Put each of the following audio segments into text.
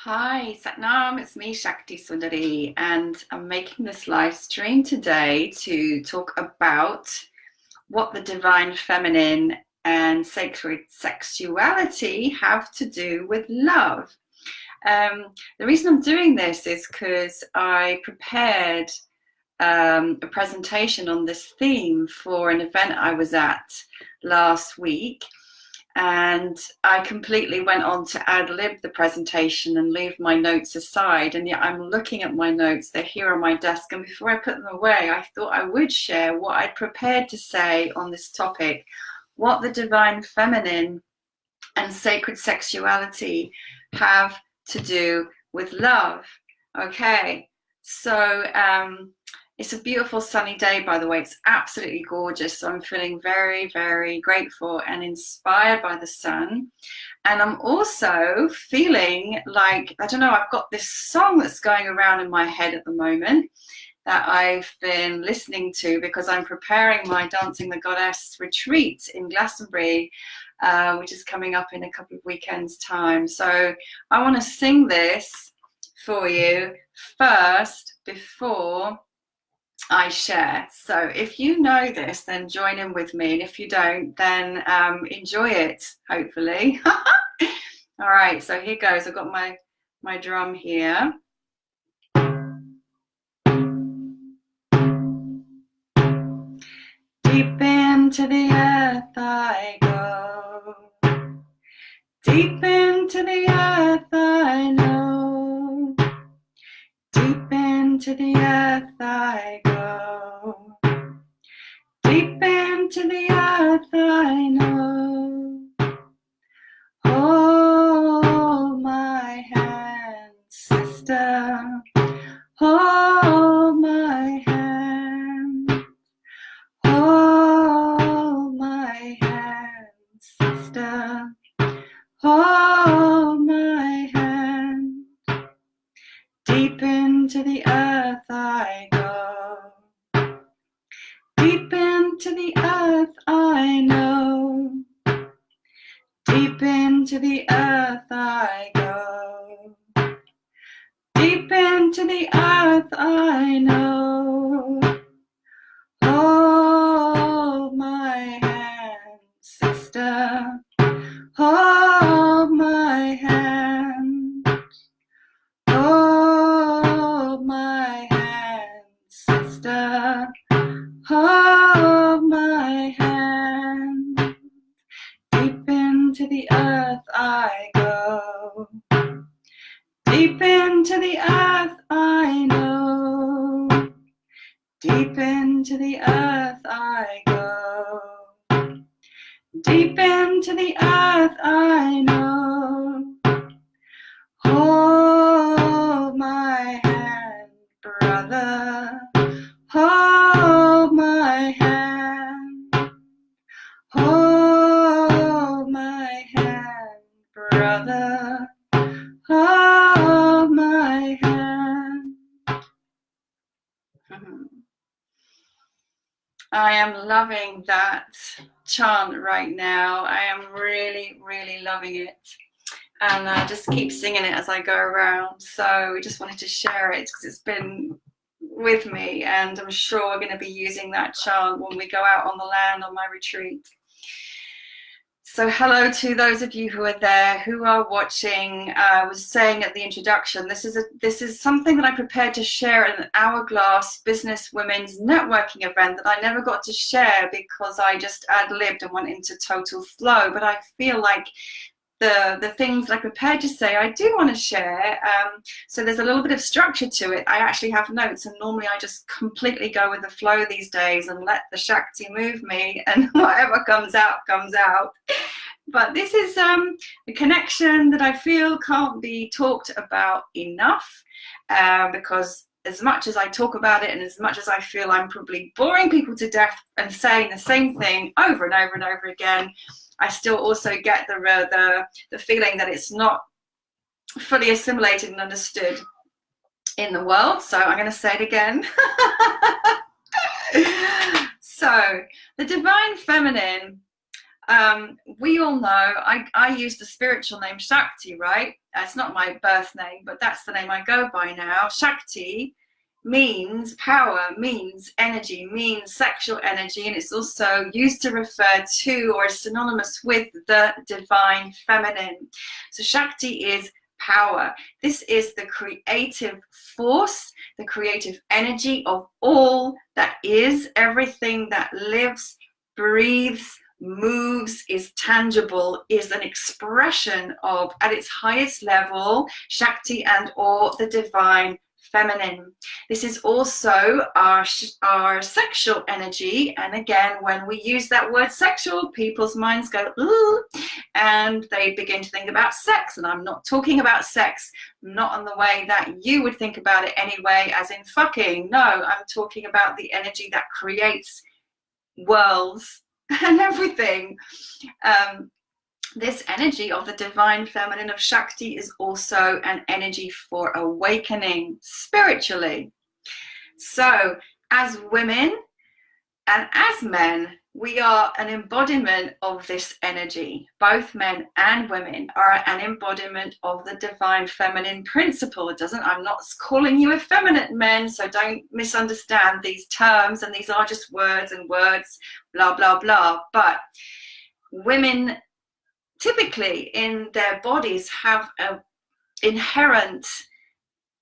Hi, Satnam, it's me, Shakti Sundari, and I'm making this live stream today to talk about what the Divine Feminine and Sacred Sexuality have to do with love. The reason I'm doing this is because I prepared a presentation on this theme for an event I was at last week. And I completely went on to ad-lib the presentation and leave my notes aside, and yet I'm looking at my notes. They're here on my desk, and before I put them away, I thought I would share what I'd prepared to say on this topic, what the Divine Feminine and Sacred Sexuality have to do with love. Okay, so it's a beautiful sunny day, by the way. It's absolutely gorgeous. So I'm feeling very, very grateful and inspired by the sun. And I'm also feeling like, I don't know, I've got this song that's going around in my head at the moment that I've been listening to because I'm preparing my Dancing the Goddess retreat in Glastonbury, which is coming up in a couple of weekends' time. So I want to sing this for you first before I share. So if you know this, then join in with me, and if you don't, then enjoy it, hopefully. All right, so here goes. I've got my drum here. Deep into the earth I go, deep into the earth I know, deep into the earth I go, deep into the earth I know. Hold my hand, sister, hold my hand, hold my hand, sister, hold my hand. Deep into the earth I go, deep into the earth I know, deep into the earth I go, deep into the earth I know. Hold my hand, sister, hold my hand, hold my hand, sister, hold my hand. Deep into the earth I go, deep into the earth I know, deep into the earth I go, deep into the earth I know. Hold my hand, brother, hold my hand, hold my hand, brother, hold my hand. I am loving that chant right now. I am really, really loving it. And I just keep singing it as I go around. So we just wanted to share it because it's been with me, and I'm sure we're going to be using that chant when we go out on the land on my retreat. So hello to those of you who are there, who are watching. I was saying at the introduction, this is something that I prepared to share at an Hourglass Business Women's Networking event that I never got to share because I just ad-libbed and went into total flow. But I feel like the things that I prepared to say, I do want to share. So there's a little bit of structure to it. I actually have notes, and normally I just completely go with the flow these days and let the Shakti move me, and whatever comes out, comes out. But this is a connection that I feel can't be talked about enough, because as much as I talk about it and as much as I feel I'm probably boring people to death and saying the same thing over and over and over again, I still also get the feeling that it's not fully assimilated and understood in the world. So I'm going to say it again. So the Divine Feminine We all know, I use the spiritual name Shakti, right? That's not my birth name, but that's the name I go by now. Shakti means power, means energy, means sexual energy, and it's also used to refer to or synonymous with the divine feminine. So Shakti is power. This is the creative force, the creative energy of all that is, everything that lives, breathes, moves, is tangible, is an expression of, at its highest level, Shakti and or the divine feminine. This is also our sexual energy, and again, when we use that word sexual, people's minds go ooh, and they begin to think about sex. And I'm not talking about sex, not in the way that you would think about it anyway, as in fucking. No, I'm talking about the energy that creates worlds and everything. This energy of the divine feminine of Shakti is also an energy for awakening spiritually. So as women and as men, we are an embodiment of this energy. Both men and women are an embodiment of the divine feminine principle. I'm not calling you effeminate men, so don't misunderstand these terms, and these are just words and words, blah, blah, blah. But women typically in their bodies have an inherent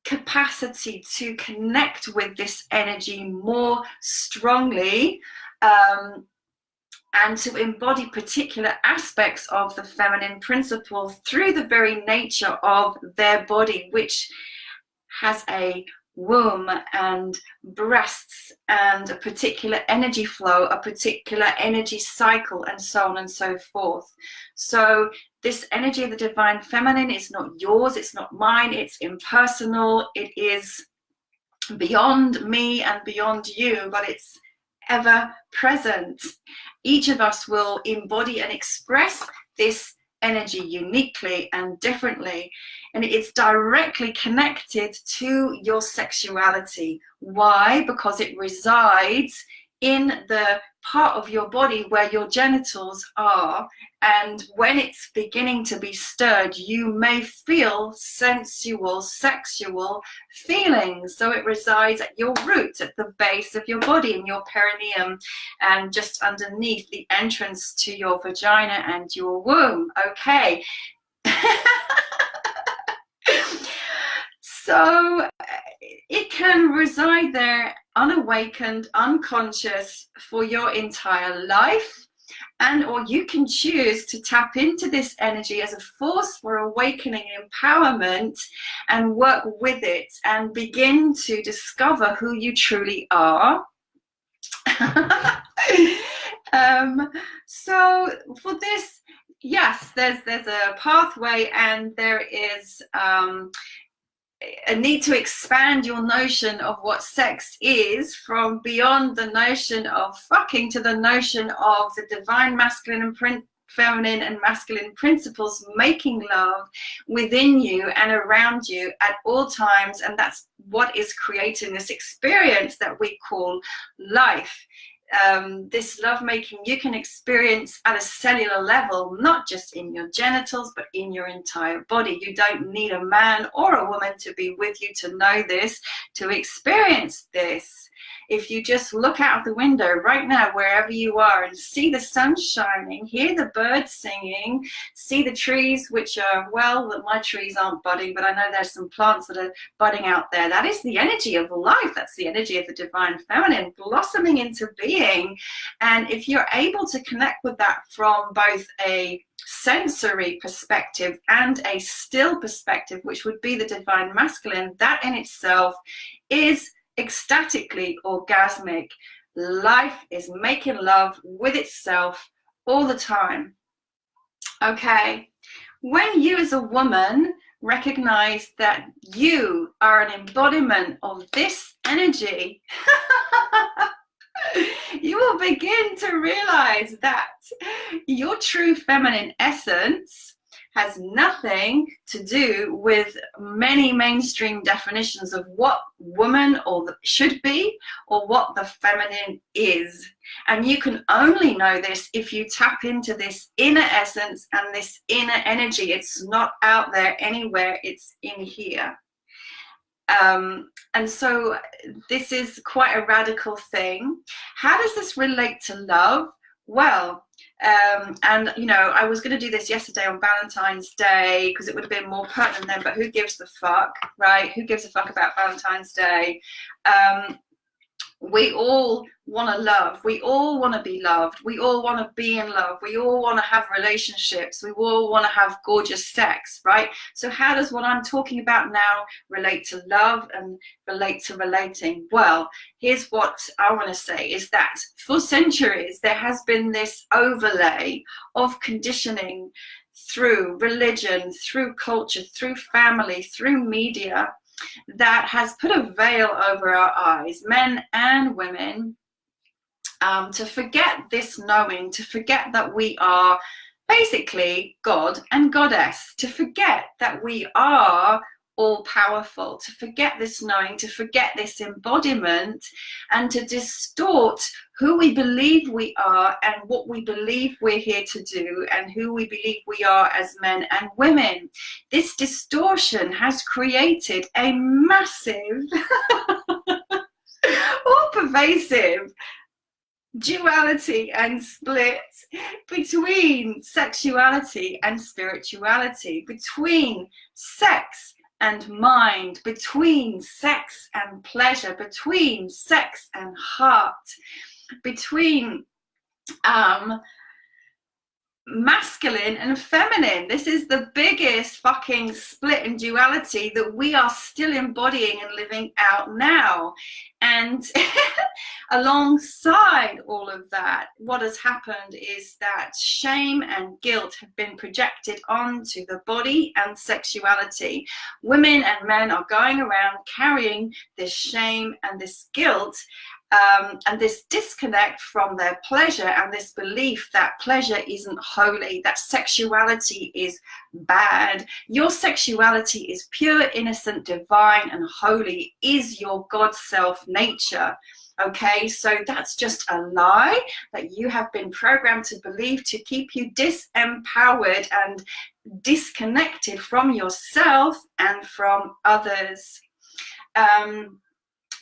capacity to connect with this energy more strongly, and to embody particular aspects of the feminine principle through the very nature of their body, which has a womb and breasts and a particular energy flow, a particular energy cycle, and so on and so forth. So this energy of the divine feminine is not yours, it's not mine, it's impersonal, it is beyond me and beyond you, but it's ever present. Each of us will embody and express this energy uniquely and differently, and it's directly connected to your sexuality. Why? Because it resides in the part of your body where your genitals are, and when it's beginning to be stirred, you may feel sensual, sexual feelings. So it resides at your root, at the base of your body, in your perineum, and just underneath the entrance to your vagina and your womb. Okay. So it can reside there unawakened, unconscious for your entire life, and or you can choose to tap into this energy as a force for awakening and empowerment and work with it and begin to discover who you truly are. So for this, yes, there's a pathway, and there is a need to expand your notion of what sex is from beyond the notion of fucking to the notion of the divine masculine and feminine and masculine principles making love within you and around you at all times. And that's what is creating this experience that we call life. This lovemaking you can experience at a cellular level, not just in your genitals, but in your entire body. You don't need a man or a woman to be with you to know this, to experience this. If you just look out the window right now, wherever you are, and see the sun shining, hear the birds singing, see the trees, which are, well, my trees aren't budding, but I know there's some plants that are budding out there. That is the energy of life. That's the energy of the divine feminine blossoming into being. And if you're able to connect with that from both a sensory perspective and a still perspective, which would be the divine masculine, that in itself is ecstatically orgasmic. Life is making love with itself all the time. Okay, when you as a woman recognize that you are an embodiment of this energy, you will begin to realize that your true feminine essence has nothing to do with many mainstream definitions of what woman should be or what the feminine is. And you can only know this if you tap into this inner essence and this inner energy. It's not out there anywhere, it's in here. And so this is quite a radical thing. How does this relate to love? Well, and you know, I was going to do this yesterday on Valentine's Day because it would have been more pertinent then, but who gives the fuck, right? Who gives a fuck about Valentine's Day? We all want to love. We all want to be loved. We all want to be in love. We all want to have relationships. We all want to have gorgeous sex, right? So how does what I'm talking about now relate to love and relate to relating? Well, here's what I want to say is that for centuries, there has been this overlay of conditioning through religion, through culture, through family, through media, that has put a veil over our eyes, men and women, to forget this knowing, to forget that we are basically God and Goddess, to forget that we are all powerful, to forget this knowing, to forget this embodiment, and to distort who we believe we are and what we believe we're here to do and who we believe we are as men and women. This distortion has created a massive, all pervasive duality and split between sexuality and spirituality, between sex and mind, between sex and pleasure, between sex and heart, between masculine and feminine. This is the biggest fucking split and duality that we are still embodying and living out now. And alongside all of that, what has happened is that shame and guilt have been projected onto the body and sexuality. Women and men are going around carrying this shame and this guilt, and this disconnect from their pleasure, and this belief that pleasure isn't holy, that sexuality is bad. Your sexuality is pure, innocent, divine, and holy, is your God self nature. Okay, so that's just a lie that you have been programmed to believe to keep you disempowered and disconnected from yourself and from others.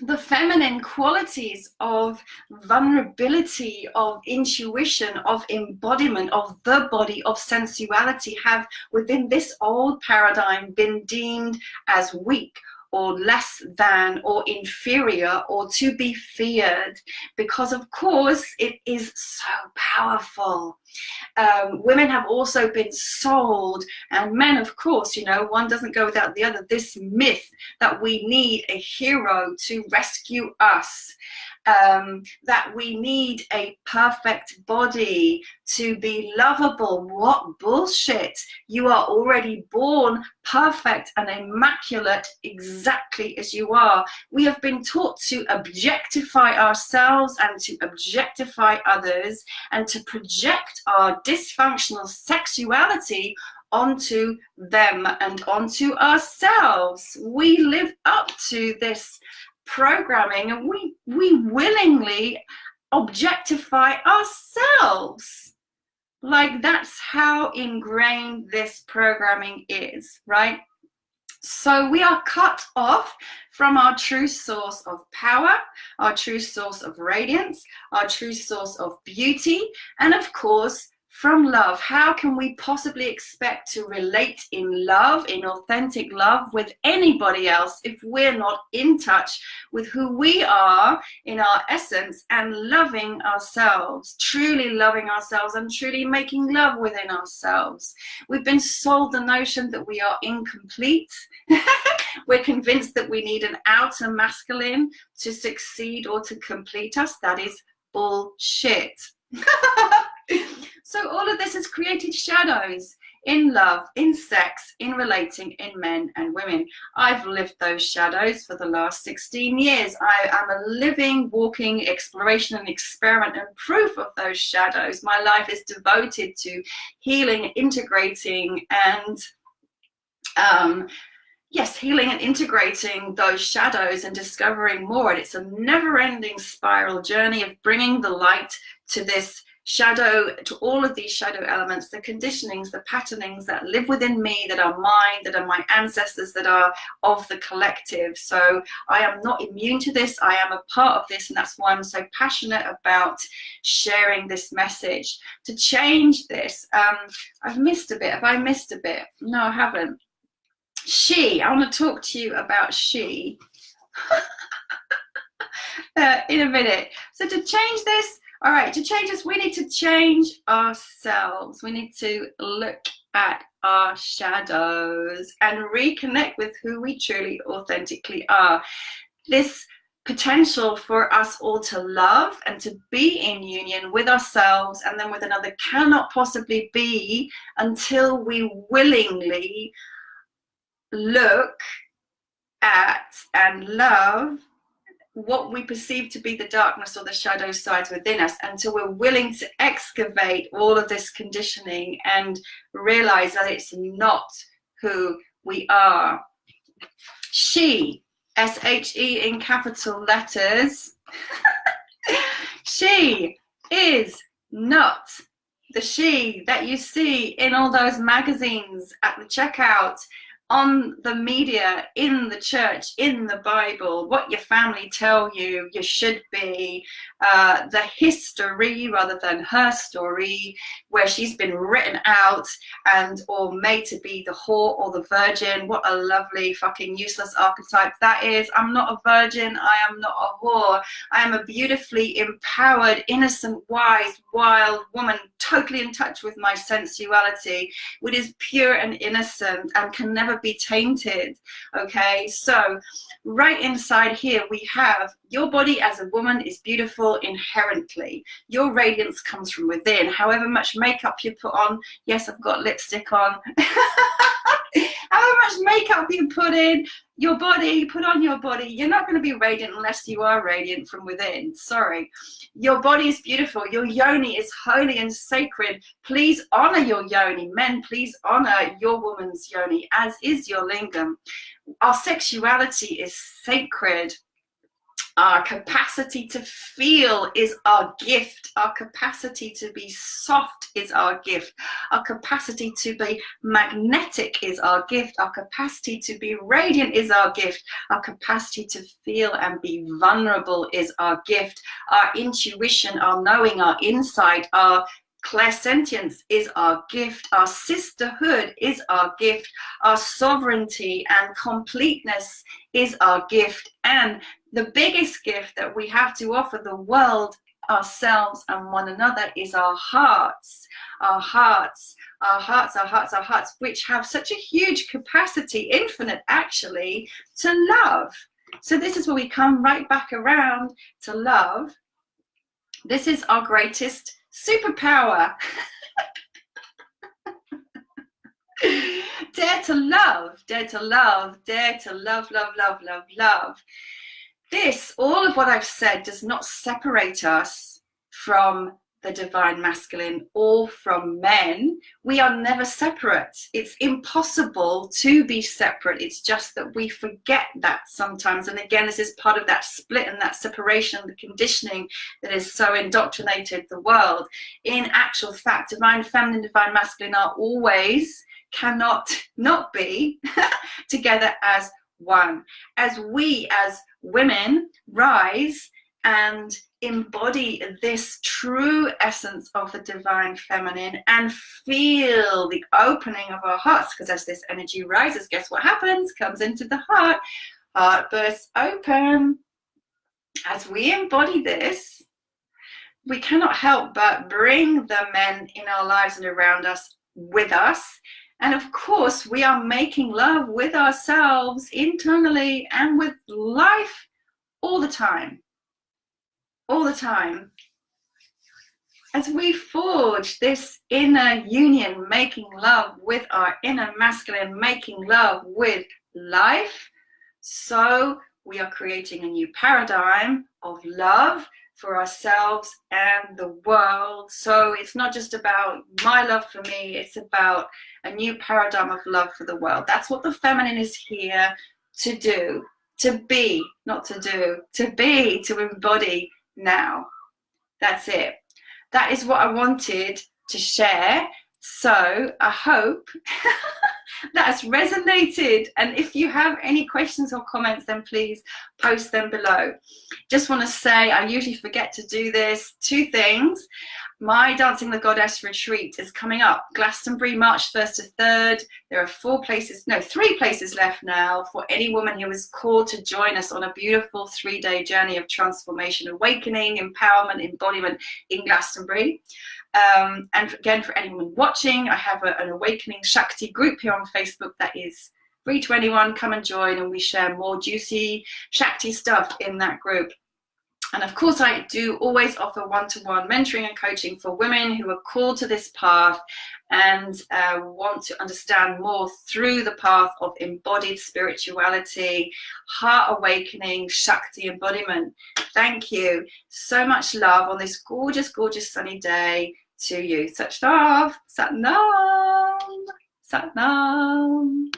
The feminine qualities of vulnerability, of intuition, of embodiment, of the body, of sensuality have within this old paradigm been deemed as weak or less than or inferior or to be feared, because of course it is so powerful. Women have also been sold, and men, of course, you know, one doesn't go without the other, this myth that we need a hero to rescue us, that we need a perfect body to be lovable. What bullshit. You are already born perfect and immaculate exactly as you are. We have been taught to objectify ourselves and to objectify others and to project our dysfunctional sexuality onto them and onto ourselves. We live up to this programming and we willingly objectify ourselves. Like, that's how ingrained this programming is, right? So we are cut off from our true source of power, our true source of radiance, our true source of beauty, and of course, from love. How can we possibly expect to relate in love, in authentic love with anybody else if we're not in touch with who we are in our essence and loving ourselves, truly loving ourselves and truly making love within ourselves? We've been sold the notion that we are incomplete. We're convinced that we need an outer masculine to succeed or to complete us. That is bullshit. So all of this has created shadows. in love, in sex, in relating, in men and women. I've lived those shadows for the last 16 years. I am a living, walking exploration and experiment and proof of those shadows. My life is devoted to healing, integrating, and healing and integrating those shadows and discovering more. And it's a never-ending spiral journey of bringing the light to this shadow, to all of these shadow elements, the conditionings, the patternings that live within me, that are mine, that are my ancestors, that are of the collective. So I am not immune to this. I am a part of this, and that's why I'm so passionate about sharing this message to change this. I've missed a bit. Have I missed a bit? No, I haven't. I want to talk to you about she in a minute. So to change this, all right, to change this, we need to change ourselves. We need to look at our shadows and reconnect with who we truly, authentically are. This potential for us all to love and to be in union with ourselves and then with another cannot possibly be until we willingly look at and love what we perceive to be the darkness or the shadow sides within us, until we're willing to excavate all of this conditioning and realize that it's not who we are. She, S-H-E in capital letters, she is not the she that you see in all those magazines at the checkout, on the media, in the church, in the Bible, what your family tell you you should be, the history rather than her story, where she's been written out and or made to be the whore or the virgin. What a lovely fucking useless archetype that is. I'm not a virgin. I am not a whore. I am a beautifully empowered, innocent, wise, wild woman, totally in touch with my sensuality, which is pure and innocent and can never be tainted. Okay, so right inside here we have your body as a woman is beautiful inherently. Your radiance comes from within. However much makeup you put on, yes, I've got lipstick on. However much makeup you put in your body, put on your body, you're not going to be radiant unless you are radiant from within. Sorry. Your body is beautiful. Your yoni is holy and sacred. Please honor your yoni. Men, please honor your woman's yoni, as is your lingam. Our sexuality is sacred. Our capacity to feel is our gift. Our capacity to be soft is our gift. Our capacity to be magnetic is our gift. Our capacity to be radiant is our gift. Our capacity to feel and be vulnerable is our gift. Our intuition, our knowing, our insight, our clairsentience is our gift. Our sisterhood is our gift. Our sovereignty and completeness is our gift. And the biggest gift that we have to offer the world, ourselves and one another, is our hearts. Our hearts, our hearts, our hearts, our hearts, which have such a huge capacity, infinite actually, to love. So this is where we come right back around to love. This is our greatest superpower. Dare to love, dare to love, dare to love, love, love, love, love. This, all of what I've said, does not separate us from the divine masculine or from men. We are never separate. It's impossible to be separate. It's just that we forget that sometimes. And again, this is part of that split and that separation, the conditioning that has so indoctrinated the world. In actual fact, divine feminine, divine masculine are always, cannot not be together as one. As we as women rise and embody this true essence of the divine feminine and feel the opening of our hearts, because as this energy rises, guess what happens? Comes into the heart. Heart bursts open. As we embody this, we cannot help but bring the men in our lives and around us with us. And of course, we are making love with ourselves internally and with life all the time. All the time. as we forge this inner union, making love with our inner masculine, making love with life, so we are creating a new paradigm of love for ourselves and the world. So it's not just about my love for me, it's about a new paradigm of love for the world. That's what the feminine is here to do, to be, not to do, to be, to embody now. That's it. That is what I wanted to share. So I hope that has resonated. And if you have any questions or comments, then please post them below. Just want to say, I usually forget to do this. 2 things. My Dancing the Goddess retreat is coming up. Glastonbury, March 1st to 3rd. There are 3 places left now for any woman who is called to join us on a beautiful 3-day journey of transformation, awakening, empowerment, embodiment in Glastonbury. And again, for anyone watching, I have an Awakening Shakti group here on Facebook that is free to anyone. Come and join, and we share more juicy Shakti stuff in that group. And of course, I do always offer one-to-one mentoring and coaching for women who are called to this path and want to understand more through the path of embodied spirituality, heart awakening, Shakti embodiment. Thank you. So much love on this gorgeous, gorgeous sunny day to you. Such love. Sat Nam. Sat Nam.